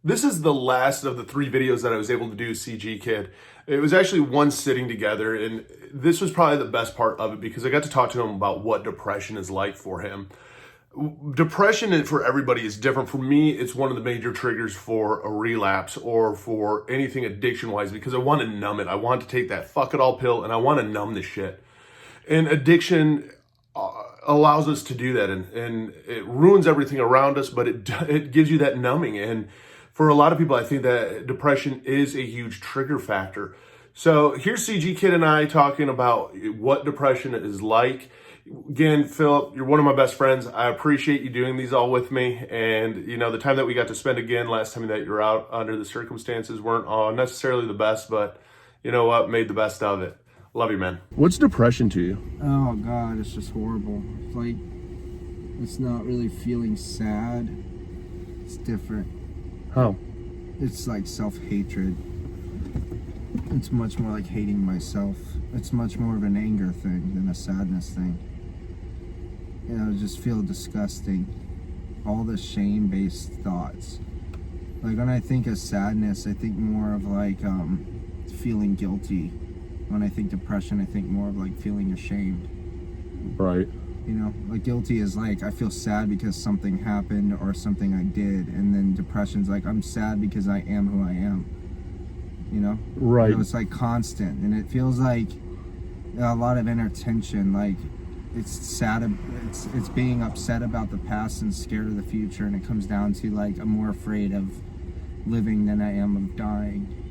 This is the last of the 3 videos that I was able to do, CG Kid. It was actually one sitting together, and this was probably the best part of it because I got to talk to him about what depression is like for him. Depression for everybody is different. For me, it's one of the major triggers for a relapse or for anything addiction-wise because I want to numb it. I want to take that fuck it all pill and I want to numb the shit. And addiction allows us to do that, and it ruins everything around us, but it gives you that numbing. And for a lot of people, I think that depression is a huge trigger factor. So here's CG Kid and I talking about what depression is like. Again, Philip, you're one of my best friends. I appreciate you doing these all with me. And, you know, the time that we got to spend again last time that you were out under the circumstances weren't necessarily the best, but you know what? Made the best of it. Love you, man. What's depression to you? Oh, God, it's just horrible. It's like, it's not really feeling sad. It's different. How? It's like self-hatred. It's much more like hating myself. It's much more of an anger thing than a sadness thing. You know, I just feel disgusting. All the shame-based thoughts. Like when I think of sadness, I think more of like feeling guilty. When I think depression, I think more of like feeling ashamed. Right. You know, like guilty is like I feel sad because something happened or something I did, and then depression's like I'm sad because I am who I am. You know? Right. So it's like constant, and it feels like a lot of inner tension. Like it's sad, it's being upset about the past and scared of the future, and it comes down to like I'm more afraid of living than I am of dying.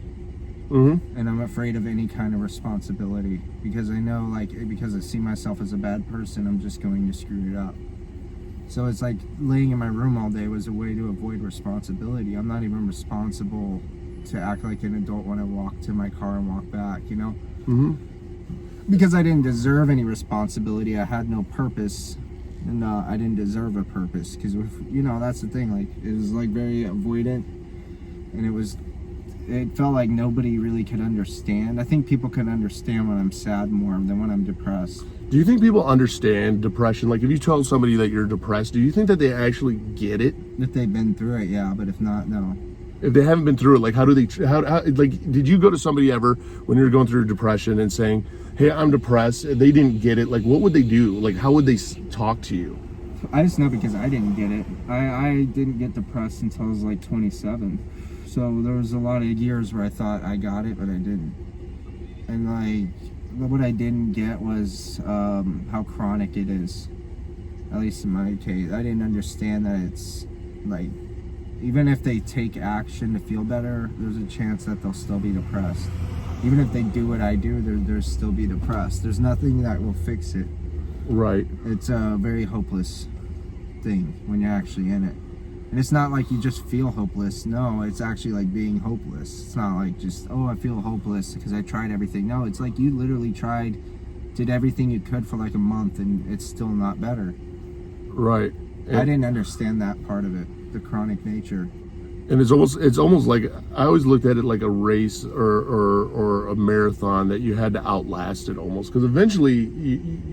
Mm-hmm. And I'm afraid of any kind of responsibility because I know, like, because I see myself as a bad person, I'm just going to screw it up. So it's like laying in my room all day was a way to avoid responsibility. I'm not even responsible to act like an adult when I walk to my car and walk back, you know? Mm-hmm. Because I didn't deserve any responsibility. I had no purpose, and I didn't deserve a purpose. Because, you know, that's the thing. Like, it was, like, very avoidant, and it felt like nobody really could understand. I think people can understand when I'm sad more than when I'm depressed. Do you think people understand depression? Like, if you tell somebody that you're depressed, do you think that they actually get it? If they've been through it, yeah, but if not, no. If they haven't been through it, like, how like, did you go to somebody ever when you were going through depression and saying, hey, I'm depressed, they didn't get it? Like, what would they do? Like, how would they talk to you? I just know because I didn't get it. I didn't get depressed until I was like 27. So there was a lot of years where I thought I got it, but I didn't. And like, what I didn't get was how chronic it is. At least in my case, I didn't understand that it's like, even if they take action to feel better, there's a chance that they'll still be depressed. Even if they do what I do, they'll still be depressed. There's nothing that will fix it. Right. It's a very hopeless thing when you're actually in it. And it's not like you just feel hopeless. No, it's actually like being hopeless. It's not like just, oh, I feel hopeless because I tried everything. No, it's like you literally did everything you could for like a month and it's still not better. Right. And I didn't understand that part of it, the chronic nature. And it's almost like, I always looked at it like a race or a marathon that you had to outlast it almost. Because eventually,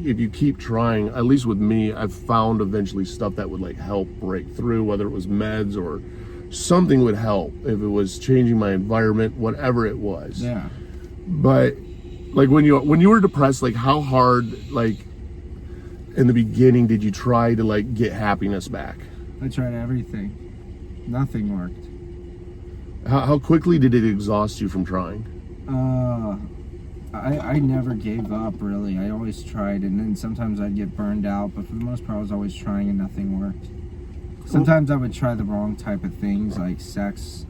if you keep trying, at least with me, I've found eventually stuff that would like help break through, whether it was meds or something would help. If it was changing my environment, whatever it was. Yeah. But like when you were depressed, like how hard, like in the beginning, did you try to like get happiness back? I tried everything. Nothing worked. How quickly did it exhaust you from trying? I never gave up, really. I always tried, and then sometimes I'd get burned out, but for the most part, I was always trying and nothing worked. Sometimes I would try the wrong type of things, like sex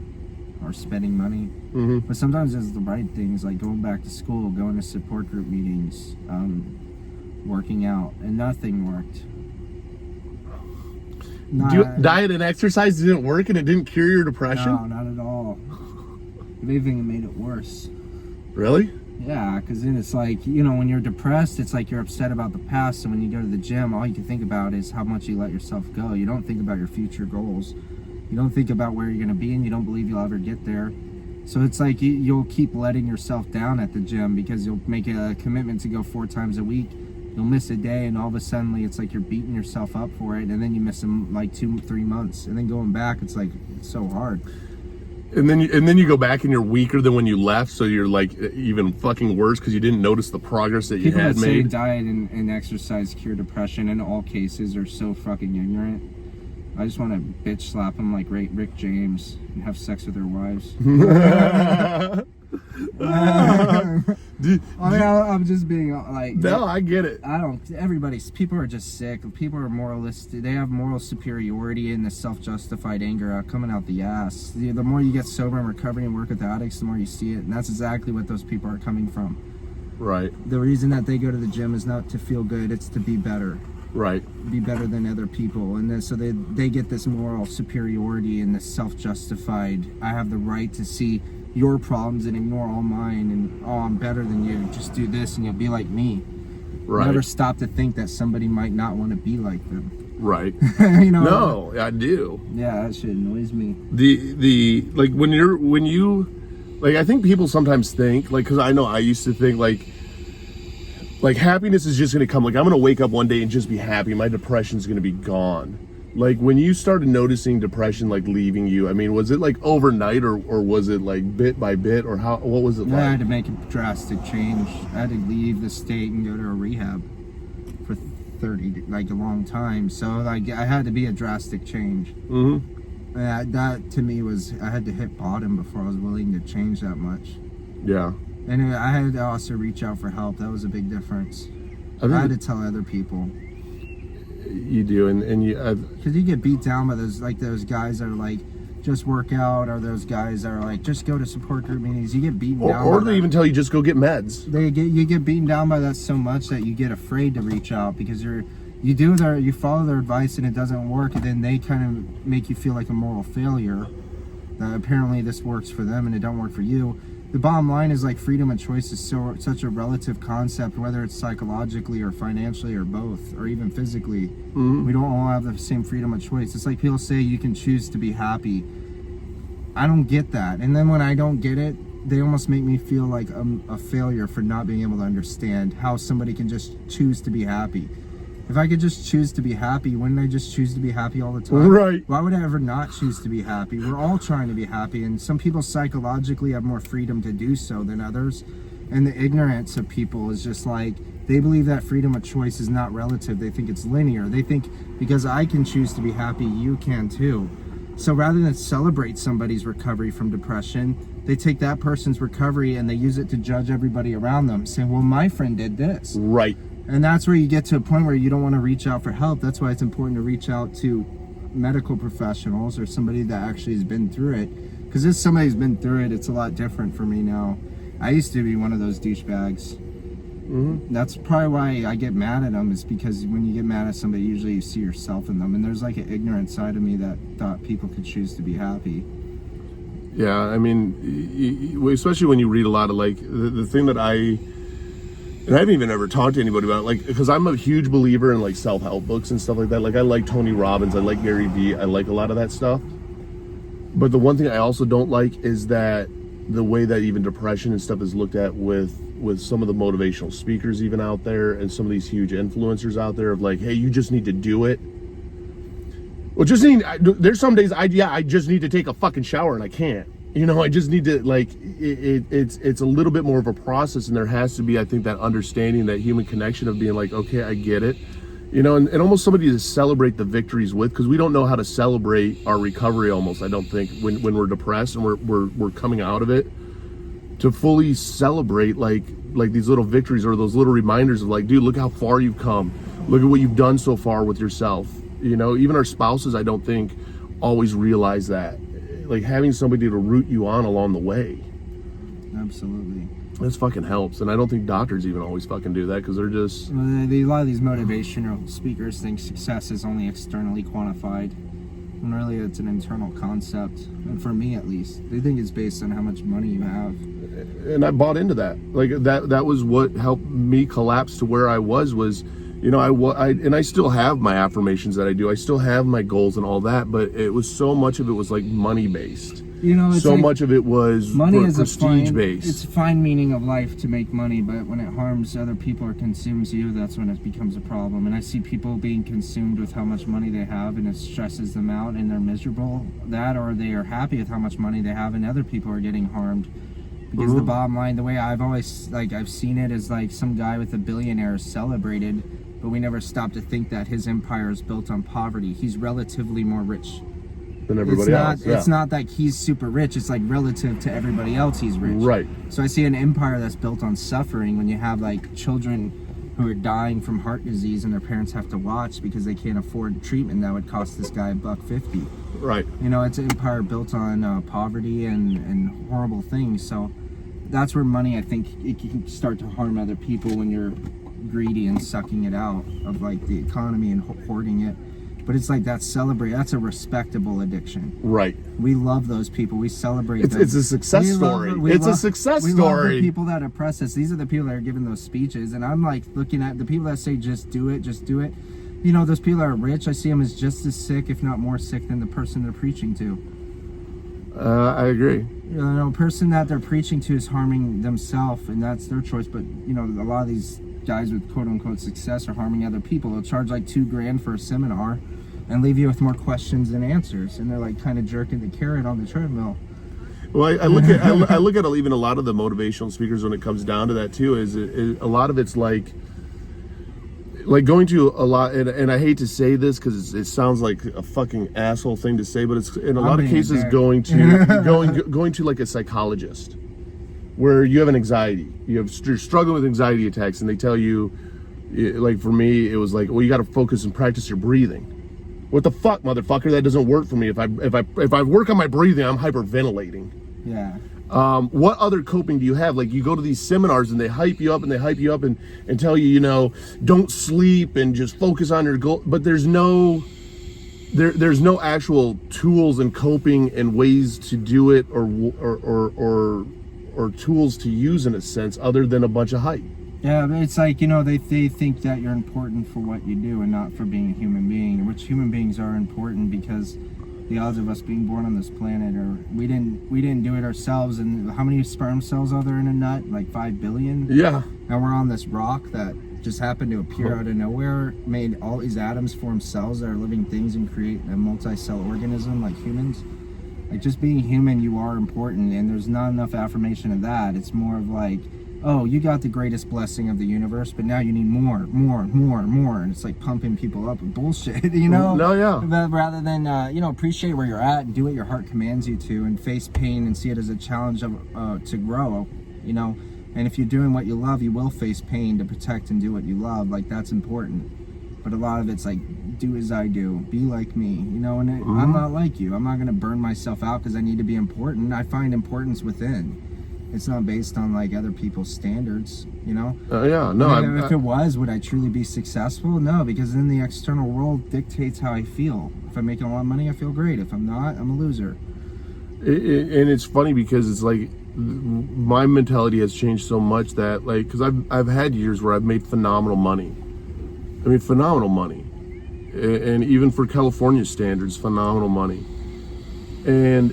or spending money. Mm-hmm. But sometimes it's the right things, like going back to school, going to support group meetings, working out, and nothing worked. Diet and exercise didn't work and it didn't cure your depression? No, not at all. If anything, it made it worse. Really? Yeah, because then it's like, you know, when you're depressed, it's like you're upset about the past, and when you go to the gym, all you can think about is how much you let yourself go. You don't think about your future goals. You don't think about where you're going to be, and you don't believe you'll ever get there. So it's like you'll keep letting yourself down at the gym because you'll make a commitment to go 4 times a week. You'll miss a day, and all of a sudden it's like you're beating yourself up for it, and then you miss them like 2-3 months, and then going back, it's like it's so hard. And then you go back and you're weaker than when you left, so you're like even fucking worse because you didn't notice the progress that you People had that say made. diet and exercise cure depression in all cases are so fucking ignorant. I just want to bitch slap them like Rick James and have sex with their wives. I'm just being like. No, I get it. People are just sick. People are moralistic. They have moral superiority and the self-justified anger coming out the ass. The more you get sober and recovery and work with addicts, the more you see it. And that's exactly what those people are coming from. Right. The reason that they go to the gym is not to feel good, it's to be better. Right. Be better than other people. And then so they get this moral superiority and this self-justified, I have the right to see your problems and ignore all mine, and I'm better than you, just do this and you'll be like me. Right. Never stop to think that somebody might not want to be like them. Right. You know? No, I do. Yeah, that shit annoys me. The like when you like, I think people sometimes think, like, because I know I used to think like happiness is just gonna come, like I'm gonna wake up one day and just be happy, my depression's gonna be gone. Like when you started noticing depression like leaving you, I mean, was it like overnight or was it like bit by bit, or what was it like? I had to make a drastic change. I had to leave the state and go to a rehab for 30, like a long time. So like I had to be a drastic change. Mm-hmm. That to me was, I had to hit bottom before I was willing to change that much. Yeah. And I had to also reach out for help. That was a big difference. I had to tell other people. You do, and you, because you get beat down by those guys that are like, just work out, or those guys that are like, just go to support group meetings. You get beaten down. Or they even tell you just go get meds. You get beaten down by that so much that you get afraid to reach out because you follow their advice and it doesn't work, and then they kind of make you feel like a moral failure. That apparently this works for them and it don't work for you. The bottom line is like freedom of choice is such a relative concept, whether it's psychologically or financially or both, or even physically. Mm-hmm. We don't all have the same freedom of choice. It's like people say you can choose to be happy. I don't get that. And then when I don't get it, they almost make me feel like I'm a failure for not being able to understand how somebody can just choose to be happy. If I could just choose to be happy, wouldn't I just choose to be happy all the time? Right. Why would I ever not choose to be happy? We're all trying to be happy, and some people psychologically have more freedom to do so than others. And the ignorance of people is just like, they believe that freedom of choice is not relative. They think it's linear. They think because I can choose to be happy, you can too. So rather than celebrate somebody's recovery from depression, they take that person's recovery and they use it to judge everybody around them, saying, well, my friend did this. Right. And that's where you get to a point where you don't want to reach out for help. That's why it's important to reach out to medical professionals or somebody that actually has been through it. Because if somebody's been through it, it's a lot different for me now. I used to be one of those douchebags. Mm-hmm. That's probably why I get mad at them, is because when you get mad at somebody, usually you see yourself in them. And there's like an ignorant side of me that thought people could choose to be happy. Yeah, I mean, especially when you read a lot of like, the thing that and I haven't even ever talked to anybody about it, like, because I'm a huge believer in like self-help books and stuff like that. Like I like Tony Robbins, I like Gary Vee, I like a lot of that stuff. But the one thing I also don't like is that the way that even depression and stuff is looked at with some of the motivational speakers even out there, and some of these huge influencers out there of like, hey, you just need to do it. Well, there's some days I just need to take a fucking shower and I can't. You know, I just need to, like, it's a little bit more of a process, and there has to be, I think, that understanding, that human connection of being like, okay, I get it. You know, and almost somebody to celebrate the victories with, because we don't know how to celebrate our recovery almost, I don't think, when we're depressed and we're coming out of it, to fully celebrate like these little victories or those little reminders of like, dude, look how far you've come. Look at what you've done so far with yourself. You know, even our spouses, I don't think, always realize that. Like having somebody to root you on along the way. Absolutely. This fucking helps. And I don't think doctors even always fucking do that, because they're just... A lot of these motivational speakers think success is only externally quantified, when really it's an internal concept. And for me, at least, they think it's based on how much money you have. And I bought into that. Like that was what helped me collapse to where I was, you know, I still have my affirmations that I do. I still have my goals and all that, but it was so much of it was like money based. You know, it's so like, much of it was money is prestige it's based. a fine meaning of life to make money, but when it harms other people or consumes you, that's when it becomes a problem. And I see people being consumed with how much money they have, and it stresses them out, and they're miserable. That, or they are happy with how much money they have, and other people are getting harmed. Because the bottom line, the way I've always, like, I've seen it is like some guy with a billionaire is celebrated, but we never stop to think that his empire is built on poverty. He's relatively more rich Than everybody else. It's not that he's super rich. It's like relative to everybody else, he's rich. Right. So I see an empire that's built on suffering. When you have like children who are dying from heart disease and their parents have to watch because they can't afford treatment that would cost this guy $1.50. Right. You know, it's an empire built on poverty and horrible things. So that's where money, I think, it can start to harm other people when you're greedy and sucking it out of like the economy and hoarding it. But it's like that's a respectable addiction. Right. We love those people. We celebrate them. It's a success story. It's a success story. We love the people that oppress us. These are the people that are giving those speeches. And I'm like looking at the people that say, just do it, just do it. You know, those people that are rich, I see them as just as sick, if not more sick, than the person they're preaching to. I agree. You know, a person that they're preaching to is harming themselves, and that's their choice. But, you know, a lot of these guys with quote-unquote success are harming other people. They'll charge like $2,000 for a seminar and leave you with more questions than answers, and they're like kind of jerking the carrot on the treadmill. Well, I look at I look at even a lot of the motivational speakers when it comes down to that too. Is a lot of it's like going to a lot, and I hate to say this because it sounds like a fucking asshole thing to say, but it's in a lot of cases going to like a psychologist where you have an anxiety, you're struggling with anxiety attacks, and they tell you, like for me, it was like, well, you got to focus and practice your breathing. What the fuck, motherfucker? That doesn't work for me. If I work on my breathing, I'm hyperventilating. Yeah. What other coping do you have? Like you go to these seminars and they hype you up and tell you, you know, don't sleep and just focus on your goal. But there's no actual tools and coping and ways to do it or tools to use in a sense other than a bunch of hype. Yeah, but it's like, you know, they think that you're important for what you do and not for being a human being, which human beings are important because the odds of us being born on this planet are, we didn't do it ourselves. And how many sperm cells are there in a nut? Like 5 billion? Yeah. And we're on this rock that just happened to appear out of nowhere, made all these atoms form cells that are living things and create a multi-cell organism like humans. Like just being human, you are important, and there's not enough affirmation of that. It's more of like, oh, you got the greatest blessing of the universe, but now you need more. And it's like pumping people up with bullshit, you know? No, yeah. But rather than, you know, appreciate where you're at and do what your heart commands you to and face pain and see it as a challenge to grow, you know? And if you're doing what you love, you will face pain to protect and do what you love. Like, that's important. But a lot of it's like, do as I do, be like me, you know? And I'm not like you. I'm not going to burn myself out because I need to be important. I find importance within. It's not based on like other people's standards, you know? Yeah, no. If it was, would I truly be successful? No, because then the external world dictates how I feel. If I'm making a lot of money, I feel great. If I'm not, I'm a loser. And it's funny because it's like my mentality has changed so much that like, because I've had years where I've made phenomenal money. I mean, phenomenal money. And even for California standards, phenomenal money. And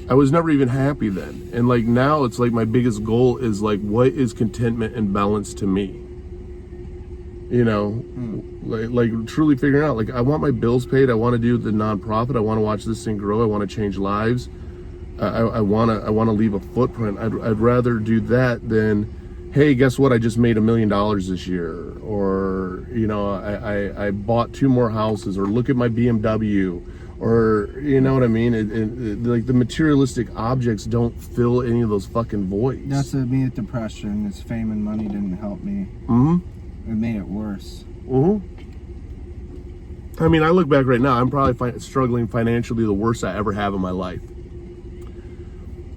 I was never even happy then. And like now it's like my biggest goal is like, what is contentment and balance to me? You know, like truly figuring out, like I want my bills paid. I want to do the nonprofit. I want to watch this thing grow. I want to change lives. I want to leave a footprint. I'd rather do that than, hey, guess what? I just made $1 million this year. Or, you know, I bought 2 more houses, or look at my BMW. Or, you know what I mean? Like the materialistic objects don't fill any of those fucking voids. That's me with depression. It's fame and money didn't help me. It made it worse. I mean, I look back right now, I'm probably struggling financially the worst I ever have in my life.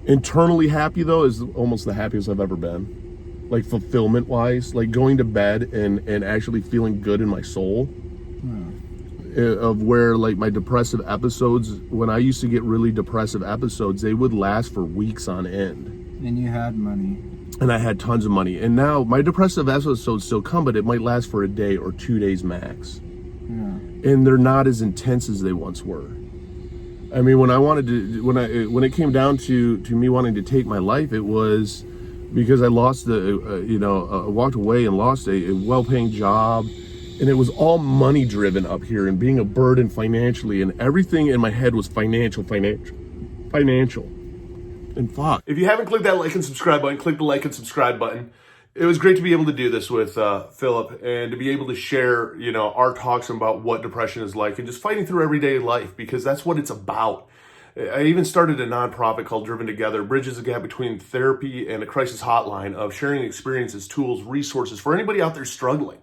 Internally happy though is almost the happiest I've ever been. Like fulfillment wise, like going to bed and actually feeling good in my soul. Of where like my depressive episodes, when I used to get really depressive episodes, they would last for weeks on end. And you had money. And I had tons of money. And now my depressive episodes still come, but it might last for a day or 2 days max. Yeah. And they're not as intense as they once were. I mean, when it came down to me wanting to take my life, it was because I lost walked away and lost a well-paying job, and it was all money driven up here and being a burden financially, and everything in my head was financial. And fuck. If you haven't clicked that like and subscribe button, click the like and subscribe button. It was great to be able to do this with Philip and to be able to share, our talks about what depression is like and just fighting through everyday life, because that's what it's about. I even started a nonprofit called Driven Together, bridges the gap between therapy and a crisis hotline of sharing experiences, tools, resources for anybody out there struggling.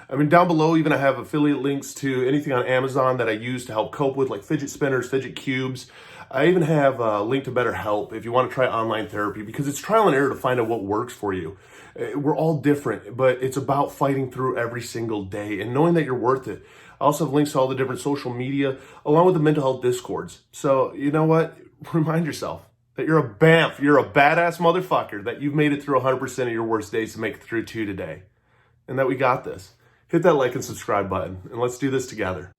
I mean, down below, even I have affiliate links to anything on Amazon that I use to help cope with, like fidget spinners, fidget cubes. I even have a link to BetterHelp if you want to try online therapy, because it's trial and error to find out what works for you. We're all different, but it's about fighting through every single day and knowing that you're worth it. I also have links to all the different social media, along with the mental health discords. So, you know what? Remind yourself that you're a BAMF. You're a badass motherfucker, that you've made it through 100% of your worst days to make it through 2 today. And that we got this. Hit that like and subscribe button, and let's do this together.